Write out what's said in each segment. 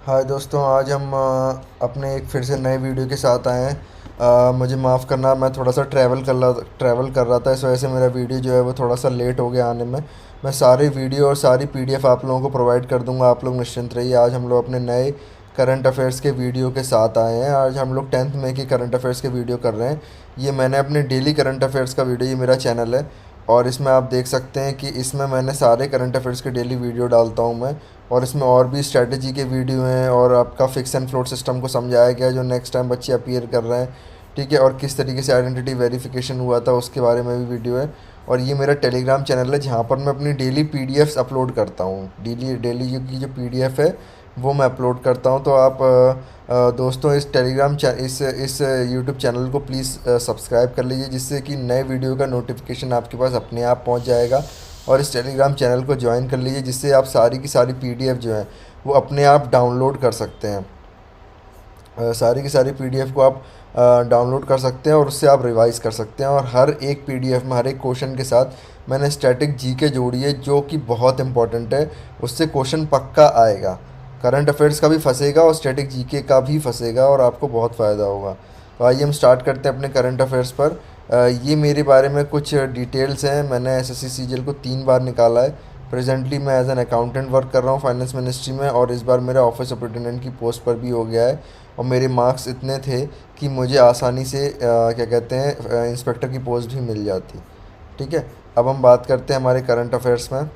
हाय दोस्तों, आज हम अपने एक फिर से नए वीडियो के साथ आए हैं। मुझे माफ़ करना, मैं थोड़ा सा ट्रैवल कर रहा था, इस वजह से मेरा वीडियो जो है वो थोड़ा सा लेट हो गया आने में। मैं सारी वीडियो और सारी पीडीएफ आप लोगों को प्रोवाइड कर दूंगा, आप लोग निश्चिंत रहिए। आज हम लोग अपने नए करंट अफेयर्स के वीडियो के साथ आए हैं। आज हम लोग 10th मई के करंट अफेयर्स के वीडियो कर रहे हैं। ये मैंने अपने डेली करंट अफेयर्स का वीडियो, ये मेरा चैनल है और इसमें आप देख सकते हैं कि इसमें मैंने सारे करंट अफेयर्स के डेली वीडियो डालता हूँ मैं। और इसमें और भी स्ट्रेटजी के वीडियो हैं और आपका फिक्स एंड फ्लोट सिस्टम को समझाया गया है जो नेक्स्ट टाइम बच्चे अपीयर कर रहे हैं। ठीक है, और किस तरीके से आइडेंटिटी वेरिफिकेशन हुआ था उसके बारे में भी वीडियो है। और ये मेरा टेलीग्राम चैनल है जहाँ पर मैं अपनी डेली पीडीएफ्स अपलोड करता हूँ। डेली डेली की जो पीडीएफ है वो मैं अपलोड करता हूँ। तो आप दोस्तों इस यूट्यूब चैनल को प्लीज़ सब्सक्राइब कर लीजिए, जिससे कि नए वीडियो का नोटिफिकेशन आपके पास अपने आप पहुँच जाएगा। और इस टेलीग्राम चैनल को ज्वाइन कर लीजिए, जिससे आप सारी की सारी पीडीएफ जो है वो अपने आप डाउनलोड कर सकते हैं। सारी की सारी पीडीएफ को आप डाउनलोड कर सकते हैं और उससे आप रिवाइज कर सकते हैं। और हर एक पीडीएफ में हर एक क्वेश्चन के साथ मैंने स्टैटिक जीके जोड़ी है, जो कि बहुत इंपॉर्टेंट है। उससे क्वेश्चन पक्का आएगा, करंट अफेयर्स का भी फंसेगा और स्टैटिक जीके का भी फंसेगा और आपको बहुत फ़ायदा होगा। तो आइए हम स्टार्ट करते हैं अपने करंट अफेयर्स पर। ये मेरे बारे में कुछ डिटेल्स हैं। मैंने एसएससी सीजीएल को 3 बार निकाला है। प्रेजेंटली मैं एज एन अकाउंटेंट वर्क कर रहा हूँ फाइनेंस मिनिस्ट्री में, और इस बार मेरा ऑफिस सुपरिटेंडेंट की पोस्ट पर भी हो गया है। और मेरे मार्क्स इतने थे कि मुझे आसानी से क्या कहते हैं इंस्पेक्टर की पोस्ट भी मिल जाती। ठीक है, अब हम बात करते हैं हमारे करंट अफेयर्स में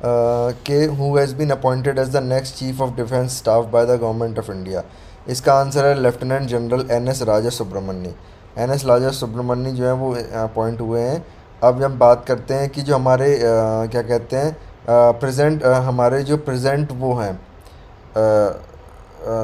के who has been appointed as the next chief of defence staff by the government of India. इसका आंसर है lieutenant general N S Raja Subramani. N S Raja Subramani जो है वो अपॉइंट हुए हैं। अब हम बात करते हैं कि जो हमारे क्या कहते हैं प्रेजेंट हमारे जो प्रेजेंट वो हैं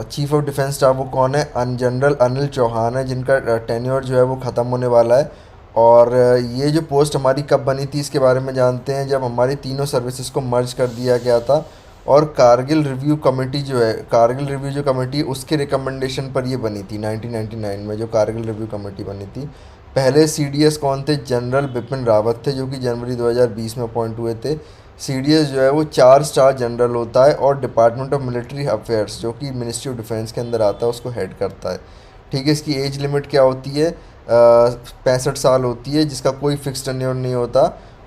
चीफ ऑफ डिफेंस स्टाफ, वो कौन है? जनरल अनिल चौहान है, जिनका टेन्योर जो है वो ख़त्म होने वाला है। और ये जो पोस्ट हमारी कब बनी थी इसके बारे में जानते हैं। जब हमारी तीनों सर्विसेज को मर्ज कर दिया गया था, और कारगिल रिव्यू कमेटी जो है, कारगिल रिव्यू जो कमेटी उसके रिकमेंडेशन पर ये बनी थी 1999 में, जो कारगिल रिव्यू कमेटी बनी थी। पहले सीडीएस कौन थे? जनरल बिपिन रावत थे, जो कि जनवरी 2020 में अपॉइंट हुए थे। सीडीएस जो है वो 4 स्टार जनरल होता है और डिपार्टमेंट ऑफ मिलिट्री अफेयर्स, जो कि मिनिस्ट्री ऑफ डिफेंस के अंदर आता है, उसको हेड करता है। ठीक है, इसकी एज लिमिट क्या होती है? 65 साल होती है, जिसका कोई फिक्स टेन्योर नहीं होता।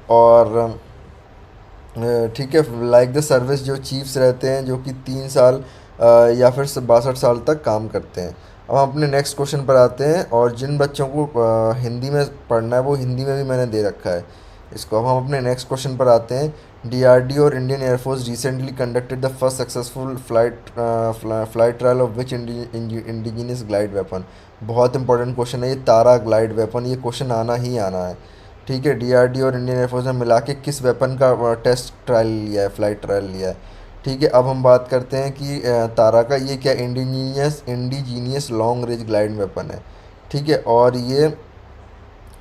और ठीक है, लाइक द सर्विस जो चीफ्स रहते हैं, जो कि 3 साल या फिर 62 साल तक काम करते हैं। अब हम अपने नेक्स्ट क्वेश्चन पर आते हैं। और जिन बच्चों को हिंदी में पढ़ना है वो हिंदी में भी मैंने दे रखा है इसको। अब हम अपने नेक्स्ट क्वेश्चन पर आते हैं। डीआरडीओ और Indian air force recently conducted the first successful flight trial of which indigenous glide weapon. बहुत इंपॉर्टेंट क्वेश्चन है ये, तारा ग्लाइड वेपन। ये क्वेश्चन आना ही आना है। ठीक है, डीआरडीओ और इंडियन एयरफोर्स ने मिला के किस वेपन का टेस्ट ट्रायल लिया है, फ्लाइट ट्रायल लिया है? ठीक है, अब हम बात करते हैं कि तारा का ये क्या indigenous long range glide weapon है। ठीक है, और ये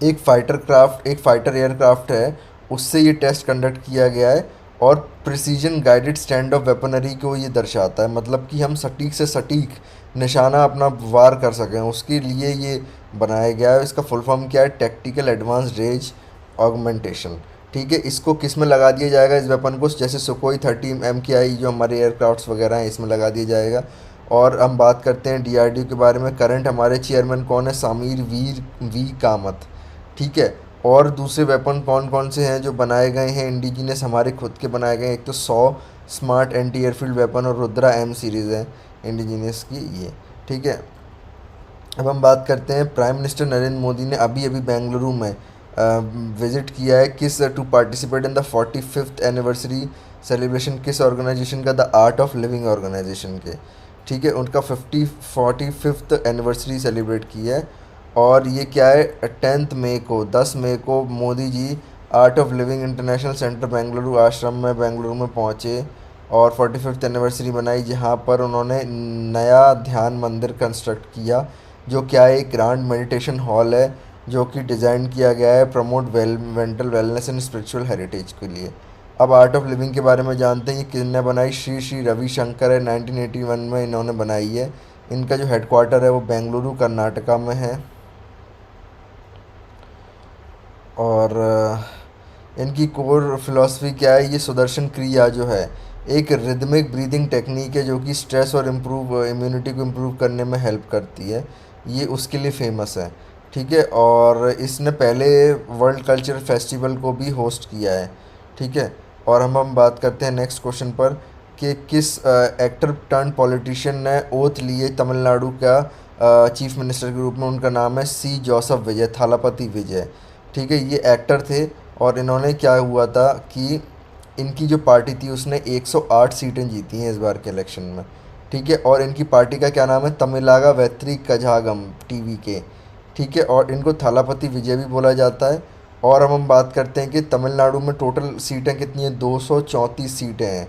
एक फाइटर एयरक्राफ्ट है, उससे ये टेस्ट कंडक्ट किया गया है। और precision guided stand of weaponry को ये दर्शाता है, मतलब कि हम सटीक से सटीक निशाना अपना वार कर सकें, उसके लिए ये बनाया गया है। इसका फुल फॉर्म क्या है? Tactical advance range augmentation. ठीक है, इसको किस में लगा दिया जाएगा इस वेपन को? जैसे सुकोई 30 MKI जो हमारे एयरक्राफ्ट्स वगैरह हैं, इसमें लगा दिया जाएगा। और हम बात करते हैं डीआरडीओ के बारे में। करंट हमारे चेयरमैन कौन है? सामीर वीर वी कामत। ठीक है, और दूसरे वेपन कौन कौन से हैं जो बनाए गए हैं इंडिजीनियस, हमारे खुद के बनाए गए हैं? एक तो 100 स्मार्ट एंटी एयरफील्ड वेपन और रुद्रा एम सीरीज़ है इंडिजीनियस की ये। ठीक है, अब हम बात करते हैं। प्राइम मिनिस्टर नरेंद्र मोदी ने अभी अभी बेंगलुरु में विज़िट किया है, किस to participate in the 45th anniversary celebration, किस ऑर्गेनाइजेशन का? The art of living organisation के। ठीक है, उनका 45th एनिवर्सरी सेलिब्रेट की है। और ये क्या है? 10 मई को Modi ji Art of Living International Centre Bengaluru आश्रम में बेंगलुरु में पहुँचे और 45th एनिवर्सरी बनाई, जहाँ पर उन्होंने नया ध्यान मंदिर कंस्ट्रक्ट किया, जो क्या है? एक ग्रांड मेडिटेशन हॉल है, जो कि डिज़ाइन किया गया है promote mental wellness and spiritual heritage के लिए। अब आर्ट ऑफ लिविंग के बारे में जानते हैं। ये किसने बनाई? श्री श्री रविशंकर है, 1981 में इन्होंने बनाई है। इनका जो हेडक्वार्टर है वो बेंगलुरु कर्नाटका में है। और इनकी कोर फिलॉसफी क्या है? ये सुदर्शन क्रिया जो है एक रिदमिक ब्रीदिंग टेक्निक है जो कि स्ट्रेस और इम्यूनिटी को इम्प्रूव करने में हेल्प करती है, ये उसके लिए फेमस है। ठीक है, और इसने पहले वर्ल्ड कल्चर फेस्टिवल को भी होस्ट किया है। ठीक है, और हम बात करते हैं नेक्स्ट क्वेश्चन पर कि किस एक्टर टर्न पॉलिटिशियन ने ओथ लिए तमिलनाडु का चीफ मिनिस्टर के रूप में। उनका नाम है सी जोसेफ विजय, थालापति विजय। ठीक है, ये एक्टर थे और इन्होंने क्या हुआ था कि इनकी जो पार्टी थी उसने 108 सीटें जीती हैं इस बार के इलेक्शन में। ठीक है, और इनकी पार्टी का क्या नाम है, तमिलागा वेत्री कझागम टीवी के। ठीक है, और इनको थालापति विजय भी बोला जाता है। और हम बात करते हैं कि तमिलनाडु में टोटल सीटें कितनी हैं, 234 सीटें हैं।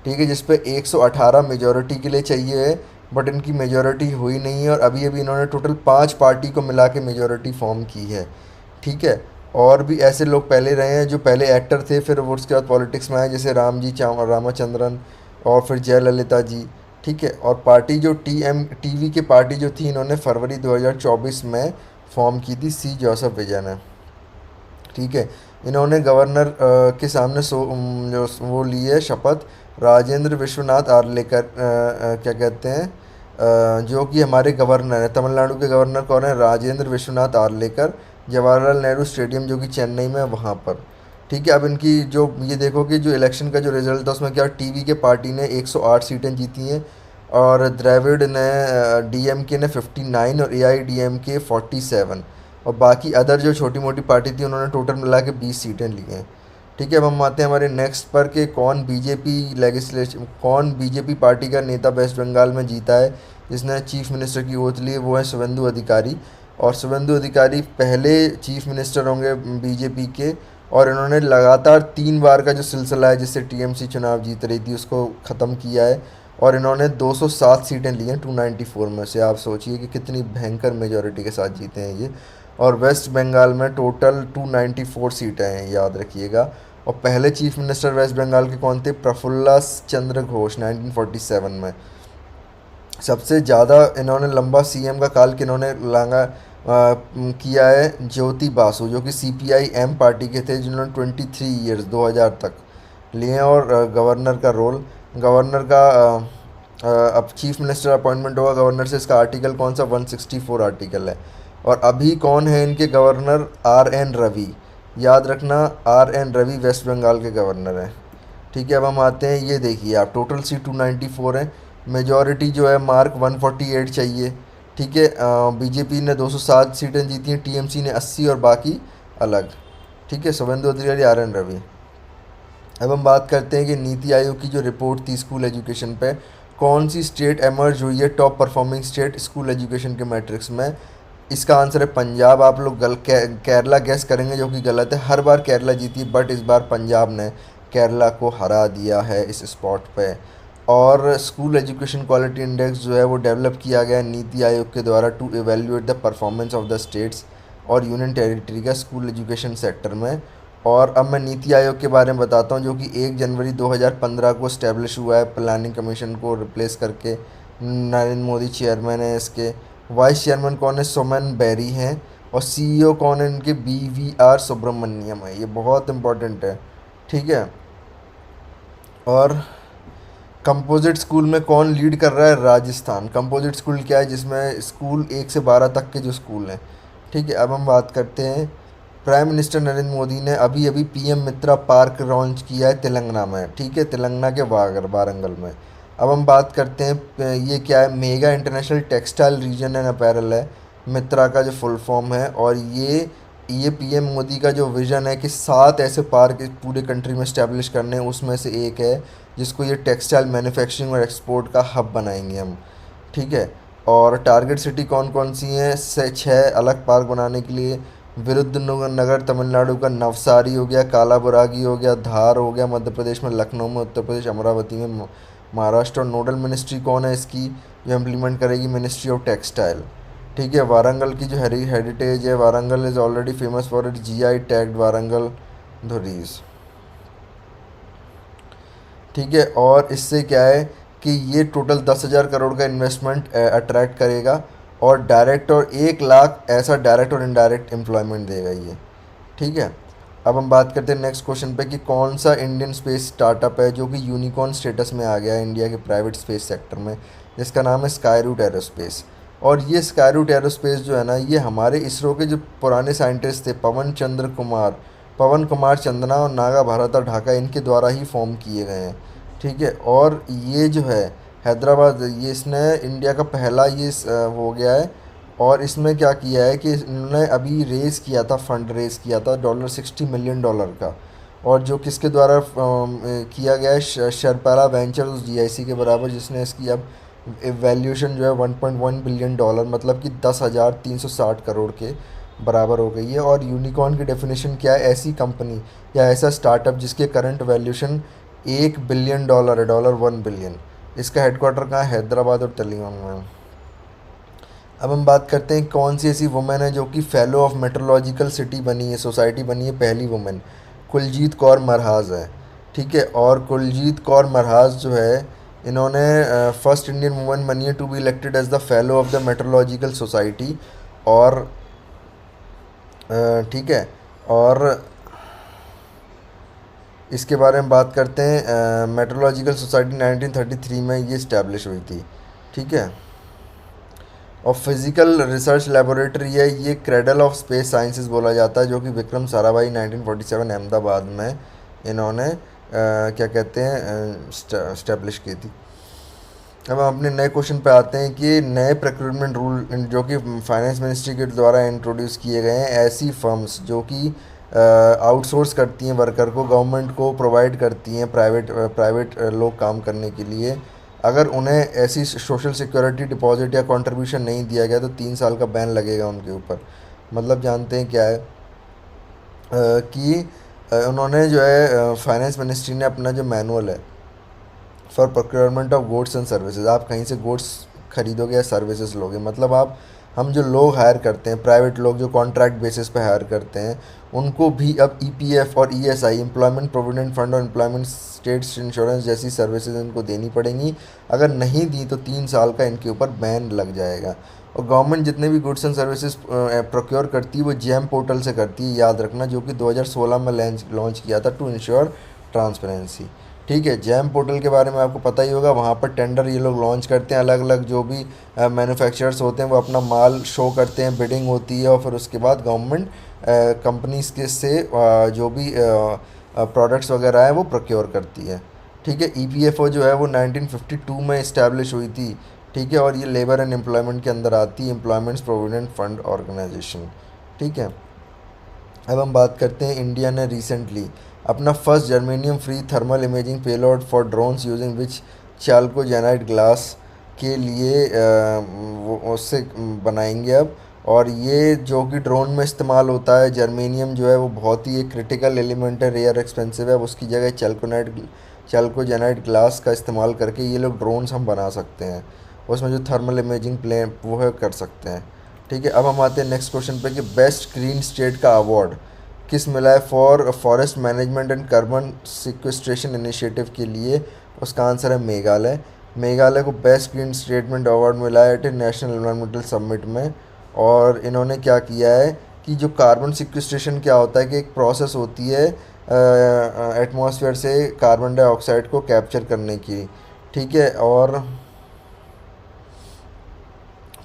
ठीक है, जिस पे 118 मेजॉरिटी के लिए चाहिए है, बट इनकी मेजॉरिटी हुई नहीं है और अभी अभी इन्होंने टोटल 5 पार्टी को मिला के मेजॉरिटी फॉर्म की है। ठीक है, और भी ऐसे लोग पहले रहे हैं जो पहले एक्टर थे, फिर वो उसके बाद पॉलिटिक्स में आए, जैसे रामाचंद्रन और फिर जयललिता जी। ठीक है, और पार्टी जो टीवी की पार्टी जो थी, इन्होंने फरवरी 2024 में फॉर्म की थी, सी जोसेफ विजय ने। ठीक है, इन्होंने गवर्नर के सामने जो वो ली है शपथ, राजेंद्र विश्वनाथ आर्लेकर, क्या कहते हैं, जो कि हमारे गवर्नर हैं, तमिलनाडु के गवर्नर कौन है, राजेंद्र विश्वनाथ आर्लेकर, जवाहरलाल नेहरू स्टेडियम जो कि चेन्नई में है वहाँ पर। ठीक है, अब इनकी जो ये देखो कि जो इलेक्शन का जो रिजल्ट था उसमें क्या, टीवी के पार्टी ने 108 सीटें जीती हैं और द्रविड़ ने डीएमके ने 59 और एआईडीएमके 47, और बाकी अदर जो छोटी मोटी पार्टी थी उन्होंने टोटल मिला के 20 सीटें ली हैं। ठीक है, अब हम आते हैं हमारे नेक्स्ट पर कि कौन बीजेपी पार्टी का नेता वेस्ट बंगाल में जीता है जिसने चीफ मिनिस्टर की ओथ ली। वो है शुवेंदु अधिकारी, और शुवेंदु अधिकारी पहले चीफ मिनिस्टर होंगे बीजेपी के, और इन्होंने लगातार 3 बार का जो सिलसिला है जिससे टीएमसी चुनाव जीत रही थी उसको ख़त्म किया है, और इन्होंने 207 सीटें ली हैं 294 में से। आप सोचिए कि कितनी भयंकर मेजॉरिटी के साथ जीते हैं ये। और वेस्ट बंगाल में टोटल 294 सीटें हैं, याद रखिएगा। और पहले चीफ मिनिस्टर वेस्ट बंगाल के कौन थे, प्रफुल्ला चंद्र घोष, 1947 में। सबसे ज़्यादा इन्होंने लंबा सीएम का काल किन्होंने किया है, ज्योति बासु, जो कि सीपीआई-एम पार्टी के थे, जिन्होंने 23 ईयर्स 2000 तक लिए हैं। और गवर्नर का रोल, गवर्नर का अब चीफ मिनिस्टर अपॉइंटमेंट होगा गवर्नर से, इसका आर्टिकल कौन सा, 164 आर्टिकल है। और अभी कौन है इनके गवर्नर, आर एन रवि, याद रखना, आर एन रवि वेस्ट बंगाल के गवर्नर हैं। ठीक है, अब हम आते हैं, ये देखिए आप, टोटल सीट 294 है, मेजॉरिटी जो है मार्क 148 चाहिए। ठीक है, बीजेपी ने 207 सीटें जीती हैं, टीएमसी ने 80 और बाकी अलग। ठीक है, शुवेंदु अधिकारी, आर एन रवि। अब हम बात करते हैं कि नीति आयोग की जो रिपोर्ट थी स्कूल एजुकेशन पे, कौन सी स्टेट एमर्ज हुई है top performing state school education के मैट्रिक्स में। इसका आंसर है पंजाब। आप लोग केरला गैस करेंगे जो कि गलत है, हर बार केरला जीती है, बट इस बार पंजाब ने केरला को हरा दिया है इस स्पॉट पे। और स्कूल एजुकेशन क्वालिटी इंडेक्स जो है वो डेवलप किया गया है नीति आयोग के द्वारा to evaluate the performance of the states और यूनियन टेरिटरी का स्कूल एजुकेशन सेक्टर में। और अब मैं नीति आयोग के बारे में बताता हूँ, जो कि 1 जनवरी 2015 को इस्टेब्लिश हुआ है, प्लानिंग कमीशन को रिप्लेस करके। नरेंद्र मोदी चेयरमैन है इसके। वाइस चेयरमैन कौन है, सोमन बेरी हैं। और सीईओ कौन है इनके, BVR सुब्रमण्यम है, ये बहुत इंपॉर्टेंट है। ठीक है, और कंपोजिट स्कूल में कौन लीड कर रहा है, राजस्थान। कंपोजिट स्कूल क्या है, जिसमें स्कूल 1 से 12 तक के जो स्कूल हैं। ठीक है, अब हम बात करते हैं, प्राइम मिनिस्टर नरेंद्र मोदी ने अभी अभी पीएम मित्रा पार्क लॉन्च किया है तेलंगाना में। ठीक है, तेलंगाना के वारंगल में। अब हम बात करते हैं, ये क्या है, mega international textile reason and apparel है, मित्रा का जो फुल फॉर्म है। और ये पीएम मोदी का जो विज़न है कि 7 ऐसे पार्क पूरे कंट्री में इस्टेब्लिश करने हैं, उसमें से एक है जिसको ये टेक्सटाइल मैन्युफैक्चरिंग और एक्सपोर्ट का हब बनाएंगे हम। ठीक है, और टारगेट सिटी कौन कौन सी हैं, 6 अलग पार्क बनाने के लिए। विरुद्धनगर तमिलनाडु का, नवसारी हो गया, कालाबुरागी हो गया, धार हो गया मध्य प्रदेश में, लखनऊ में उत्तर प्रदेश, अमरावती में महाराष्ट्र। और नोडल मिनिस्ट्री कौन है इसकी, जो इम्प्लीमेंट करेगी, मिनिस्ट्री ऑफ टेक्सटाइल। ठीक है, वारंगल की जो हेरिटेज है, Warangal is already famous for it GI tagged Warangal dhurries. ठीक है, और इससे क्या है कि ये टोटल 10,000 करोड़ का इन्वेस्टमेंट अट्रैक्ट करेगा, और डायरेक्ट और 1 लाख ऐसा डायरेक्ट और इनडायरेक्ट एम्प्लॉयमेंट देगा ये। ठीक है, अब हम बात करते हैं नेक्स्ट क्वेश्चन पे कि कौन सा इंडियन स्पेस स्टार्टअप है जो कि यूनिकॉर्न स्टेटस में आ गया है इंडिया के प्राइवेट स्पेस सेक्टर में, जिसका नाम है स्काई रूट एरोस्पेस। और ये स्काई रूट एरोस्पेस जो है ना, ये हमारे इसरो के जो पुराने साइंटिस्ट थे पवन कुमार चंदना और नागा भारता ढाका, इनके द्वारा ही फॉर्म किए गए हैं। ठीक है, और ये जो है हैदराबाद, ये इसने इंडिया का पहला ये हो गया है। और इसमें क्या किया है कि इन्होंने अभी रेज़ किया था, फंड रेज़ किया था $60 मिलियन का। और जो किसके द्वारा किया गया है, शरपाला वेंचर्स जीआईसी के बराबर, जिसने इसकी अब वैल्यूएशन जो है $1.1 बिलियन, मतलब कि 10,360 करोड़ के बराबर हो गई है। और यूनिकॉर्न की डेफिनेशन क्या है? ऐसी कंपनी या ऐसा स्टार्टअप जिसके करंट वैल्यूएशन $1 बिलियन है, $1 बिलियन। इसका हेडक्वार्टर कहाँ है? हैदराबाद और तेलंगाना में। अब हम बात करते हैं कौन सी ऐसी वुमेन है जो कि फेलो ऑफ मेट्रोलॉजिकल सिटी बनी है, सोसाइटी बनी है, पहली वुमेन। कुलजीत कौर मरहाज है। ठीक है, और कुलजीत कौर मरहाज जो है, इन्होंने फर्स्ट इंडियन वुमेन बनी है to be elected as the fellow of the meteorological society. और ठीक है, और इसके बारे में बात करते हैं, मेट्रोलॉजिकल सोसाइटी 1933 में ये इस्टेब्लिश हुई थी। ठीक है, और फिज़िकल रिसर्च लेबोरेटरी है ये क्रेडल ऑफ स्पेस साइंसेस बोला जाता है, जो कि विक्रम साराभाई 1947 अहमदाबाद में इन्होंने क्या कहते हैं इस्टेब्लिश की थी। अब हम अपने नए क्वेश्चन पे आते हैं कि नए प्रोक्योरमेंट रूल जो कि फाइनेंस मिनिस्ट्री के द्वारा इंट्रोड्यूस किए गए हैं, ऐसी फर्म्स जो कि आउटसोर्स करती हैं वर्कर को, गवर्नमेंट को प्रोवाइड करती हैं प्राइवेट लोग काम करने के लिए, अगर उन्हें ऐसी सोशल सिक्योरिटी डिपॉजिट या कंट्रीब्यूशन नहीं दिया गया तो 3 साल का बैन लगेगा उनके ऊपर। मतलब जानते हैं क्या है कि उन्होंने जो है फाइनेंस मिनिस्ट्री ने अपना जो मैनुअल है for procurement of goods and services, आप कहीं से गुड्स खरीदोगे या सर्विसेज लोगे, मतलब आप हम जो लोग हायर करते हैं, प्राइवेट लोग जो कॉन्ट्रैक्ट बेसिस पे हायर करते हैं, उनको भी अब ईपीएफ और ईएसआई, एम्प्लॉयमेंट प्रोविडेंट फंड और एम्प्लॉयमेंट स्टेट्स इंश्योरेंस जैसी सर्विसेज इनको देनी पड़ेंगी। अगर नहीं दी तो 3 साल का इनके ऊपर बैन लग जाएगा। और गवर्नमेंट जितने भी गुड्स एंड सर्विसेज प्रोक्योर करती है वो जेम पोर्टल से करती है, याद रखना, जो कि 2016 में लॉन्च किया था टू इंश्योर ट्रांसपेरेंसी। ठीक है, जैम पोर्टल के बारे में आपको पता ही होगा, वहाँ पर टेंडर ये लोग लॉन्च करते हैं, अलग अलग जो भी मैन्युफैक्चरर्स होते हैं वो अपना माल शो करते हैं, बिडिंग होती है, और फिर उसके बाद गवर्नमेंट कंपनीज के से जो भी प्रोडक्ट्स वगैरह हैं वो प्रोक्योर करती है। ठीक है, ईपीएफओ जो है वो 1952 में इस्टेब्लिश हुई थी। ठीक है, और ये लेबर एंड एम्प्लॉयमेंट के अंदर आती है, एम्प्लॉयमेंट्स प्रोविडेंट फंड ऑर्गेनाइजेशन। ठीक है, अब हम बात करते हैं इंडिया ने रिसेंटली अपना first germanium free thermal imaging payload for drones using which chalcogenide glass के लिए वो उससे बनाएंगे अब। और ये जो कि ड्रोन में इस्तेमाल होता है, जर्मेनियम जो है वो बहुत ही एक क्रिटिकल एलिमेंट है, रेयर एक्सपेंसिव है, अब उसकी जगह चाल्कोजेनाइट ग्लास का इस्तेमाल करके ये लोग ड्रोन्स हम बना सकते हैं, उसमें जो थर्मल इमेजिंग प्ले वो है कर सकते हैं। ठीक है, अब हम आते हैं नेक्स्ट क्वेश्चन पे कि बेस्ट ग्रीन स्टेट का अवार्ड किस मिला है for forest management and carbon sequestration initiative के लिए। उसका आंसर है मेघालय। मेघालय को बेस्ट ग्रीन स्टेटमेंट अवार्ड मिला है एट नेशनल एनवायरमेंटल समिट में। और इन्होंने क्या किया है कि जो कार्बन सिक्वेस्ट्रेशन क्या होता है कि एक प्रोसेस होती है एटमॉस्फेयर से कार्बन डाइऑक्साइड को कैप्चर करने की। ठीक है, और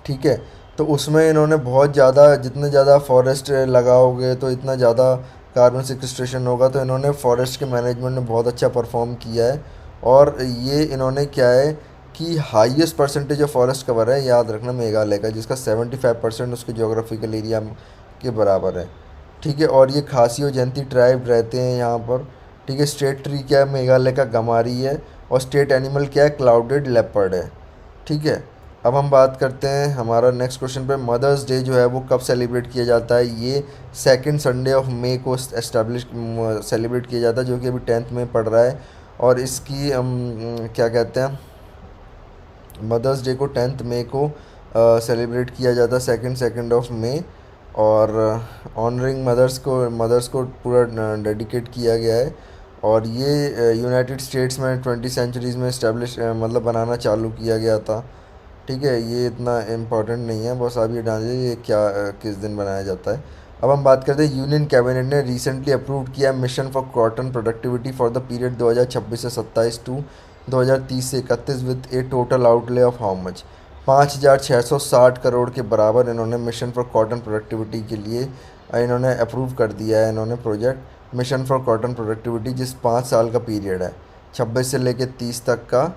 ठीक है, तो उसमें इन्होंने बहुत ज़्यादा, जितने ज़्यादा फॉरेस्ट लगाओगे तो इतना ज़्यादा कार्बन सिक्वेस्ट्रेशन होगा, तो इन्होंने फॉरेस्ट के मैनेजमेंट में बहुत अच्छा परफॉर्म किया है। और ये इन्होंने क्या है कि highest percentage of forest cover है, याद रखना, मेघालय का, जिसका 75% उसके जोग्राफिकल एरिया के बराबर है। ठीक है, और ये खासी और जयंती ट्राइब रहते हैं यहाँ पर। ठीक है, स्टेट ट्री क्या है मेघालय का? गमारी है। और स्टेट एनिमल क्या है? क्लाउडेड लेपर्ड है। ठीक है, अब हम बात करते हैं हमारा नेक्स्ट क्वेश्चन पे, मदर्स डे जो है वो कब सेलिब्रेट किया जाता है? ये सेकंड संडे ऑफ मई को एस्टेब्लिश सेलिब्रेट किया जाता है, जो कि अभी 10th में पड़ रहा है। और इसकी क्या कहते हैं, मदर्स डे को 10th मई को सेलिब्रेट किया जाता है, सेकंड ऑफ मई। और ऑनरिंग मदर्स को पूरा डेडिकेट किया गया है। और ये यूनाइटेड स्टेट्स में 20 सेंचुरीज़ में इस्टेब्लिश मतलब बनाना चालू किया गया था। ठीक है, ये इतना इम्पोर्टेंट नहीं है, बस आप ये जान लीजिए ये क्या किस दिन बनाया जाता है। अब हम बात करते हैं यूनियन कैबिनेट ने रिसेंटली अप्रूव किया mission for cotton productivity for the period 2026 से 27 टू 2030 से 31 with A total outlay of how much 5,660 crore के बराबर इन्होंने मिशन फॉर कॉटन प्रोडक्टिविटी के लिए इन्होंने अप्रूव कर दिया है इन्होंने project mission for cotton productivity जिस 5 साल का पीरियड है 26 से लेके 30 तक का।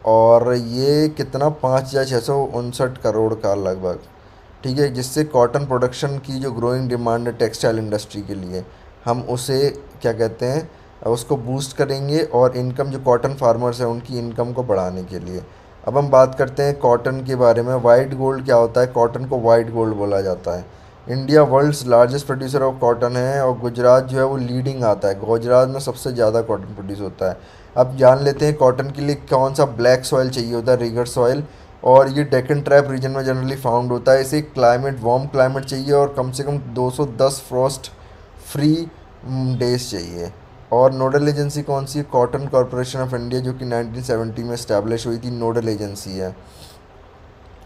और ये कितना 5,659 करोड़ का लगभग, ठीक है, जिससे कॉटन प्रोडक्शन की जो ग्रोइंग डिमांड है टेक्सटाइल इंडस्ट्री के लिए हम उसे क्या कहते हैं उसको बूस्ट करेंगे और इनकम जो कॉटन फार्मर्स हैं उनकी इनकम को बढ़ाने के लिए। अब हम बात करते हैं कॉटन के बारे में। वाइट गोल्ड क्या होता है? कॉटन को वाइट गोल्ड बोला जाता है। India world's largest producer of cotton है और गुजरात जो है वो लीडिंग आता है। गुजरात में सबसे ज़्यादा कॉटन प्रोड्यूस होता है। अब जान लेते हैं कॉटन के लिए कौन सा ब्लैक सॉइल चाहिए होता है, रिगर सॉइल, और ये डेक्कन ट्रैप रीजन में जनरली फाउंड होता है। इसे क्लाइमेट वार्म क्लाइमेट चाहिए और कम से कम 210 फ्रॉस्ट फ्री डेज चाहिए। और नोडल एजेंसी कौन सी है? कॉटन कॉरपोरेशन ऑफ इंडिया, जो कि 1970 में इस्टेब्लिश हुई थी, नोडल एजेंसी है।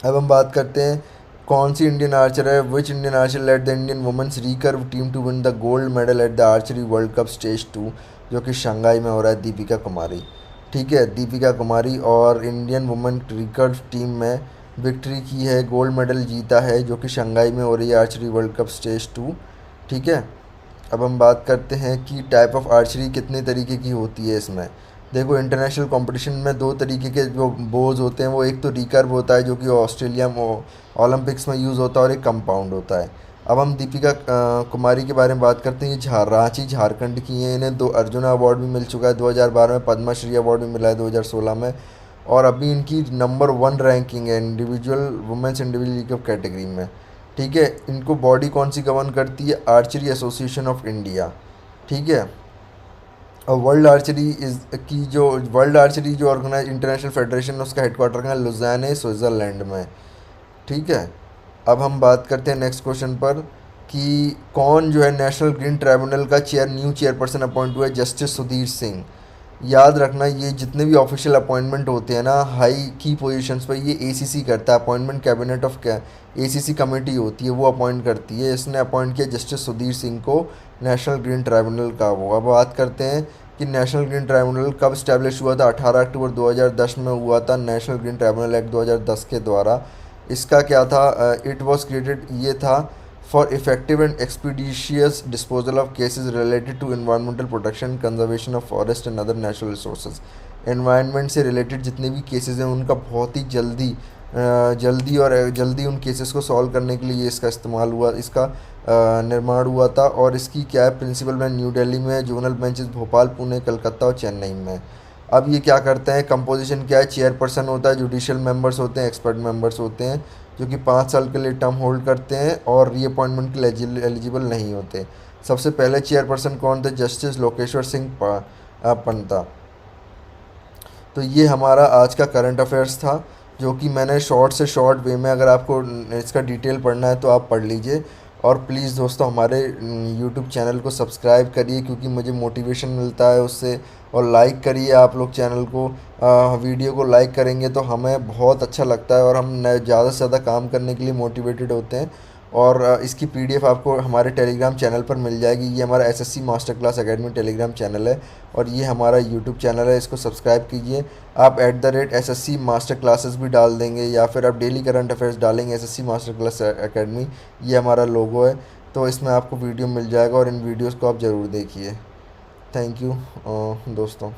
अब हम बात करते हैं कौन सी इंडियन आर्चर है, which Indian archer led the Indian women's recurve team to win the gold medal at the archery world cup stage 2, जो कि शंघाई में हो रहा है? दीपिका कुमारी, ठीक है, दीपिका कुमारी। और इंडियन वुमेन रिकर्व टीम में विक्ट्री की है, गोल्ड मेडल जीता है, जो कि शंघाई में हो रही है आर्चरी वर्ल्ड कप स्टेज 2, ठीक है। अब हम बात करते हैं कि टाइप ऑफ आर्चरी कितने तरीके की होती है इसमें। देखो, इंटरनेशनल कंपटीशन में 2 तरीके के जो बोज होते हैं, वो एक तो रिकर्व होता है जो कि ऑस्ट्रेलिया में ओलंपिक्स में यूज़ होता है, और एक कंपाउंड होता है। अब हम दीपिका कुमारी के बारे में बात करते हैं। ये रांची झारखंड की हैं। इन्हें 2 अर्जुना अवार्ड भी मिल चुका है 2012 में, पद्मश्री अवार्ड भी मिला है 2016 में, और अभी इनकी नंबर 1 रैंकिंग है इंडिविजुअल वुमेंस इंडिविजुअल कैटेगरी में, ठीक है। इनको बॉडी कौन सी गवर्न करती है? आर्चरी एसोसिएशन ऑफ इंडिया, ठीक है। और वर्ल्ड आर्चरी जो ऑर्गेनाइज इंटरनेशनल फेडरेशन, उसका हेडक्वार्टर है लुज़ाने, स्विट्ज़रलैंड में, ठीक है। अब हम बात करते हैं नेक्स्ट क्वेश्चन पर कि कौन जो है नेशनल ग्रीन ट्राइब्यूनल का न्यू चेयरपर्सन अपॉइंट हुआ है? जस्टिस सुधीर सिंह। याद रखना, ये जितने भी ऑफिशियल अपॉइंटमेंट होते हैं ना हाई की पोजीशंस पर, ये एसीसी करता है। Appointment cabinet of ACC committee होती है, वो अपॉइंट करती है। इसने अपॉइंट किया जस्टिस सुधीर सिंह को नेशनल ग्रीन ट्राइब्यूनल का। वो अब बात करते हैं कि नेशनल ग्रीन ट्राइब्यूनल कब इस्टेब्लिश हुआ था? 18 अक्टूबर 2010 में हुआ था, नेशनल ग्रीन ट्राइब्यूनल एक्ट 2010 के द्वारा। इसका क्या था? इट वॉज क्रिएटेड, ये था for effective and expeditious disposal of cases related to environmental protection, conservation of forest and other natural resources. Environment से रिलेटेड जितने भी केसेस हैं उनका बहुत ही जल्दी उन केसेस को सॉल्व करने के लिए इसका इस्तेमाल हुआ, इसका निर्माण हुआ था। और इसकी क्या है? प्रिंसिपल बेंच न्यू दिल्ली में, जोनल बेंचेस भोपाल, पुणे, कलकत्ता और चेन्नई में। अब ये क्या करते हैं? कंपोजिशन क्या है? चेयरपर्सन होता है, जुडिशियल मेंबर्स होते हैं, एक्सपर्ट मेंबर्स होते हैं, जो कि 5 साल के लिए टर्म होल्ड करते हैं और रीअपॉइंटमेंट के लिए एलिजिबल नहीं होते। सबसे पहले चेयरपर्सन कौन थे? जस्टिस लोकेश्वर सिंह पंता। तो ये हमारा आज का करंट अफेयर्स था, जो कि मैंने शॉर्ट से शॉर्ट वे में, अगर आपको इसका डिटेल पढ़ना है तो आप पढ़ लीजिए। और प्लीज़ दोस्तों, हमारे यूट्यूब चैनल को सब्सक्राइब करिए, क्योंकि मुझे मोटिवेशन मिलता है उससे। और लाइक करिए आप लोग चैनल को, वीडियो को लाइक करेंगे तो हमें बहुत अच्छा लगता है और हम ज़्यादा से ज़्यादा काम करने के लिए मोटिवेटेड होते हैं। और इसकी पीडीएफ आपको हमारे टेलीग्राम चैनल पर मिल जाएगी। ये हमारा SSC master class academy Telegram channel है और ये हमारा यूट्यूब चैनल है, इसको सब्सक्राइब कीजिए। आप @SSC मास्टर क्लासेस भी डाल देंगे या फिर आप डेली करंट अफेयर्स डालेंगे एसएससी मास्टर क्लास एकेडमी, ये हमारा लोगो है, तो इसमें आपको वीडियो मिल जाएगा और इन वीडियोज़ को आप ज़रूर देखिए। थैंक यू दोस्तों।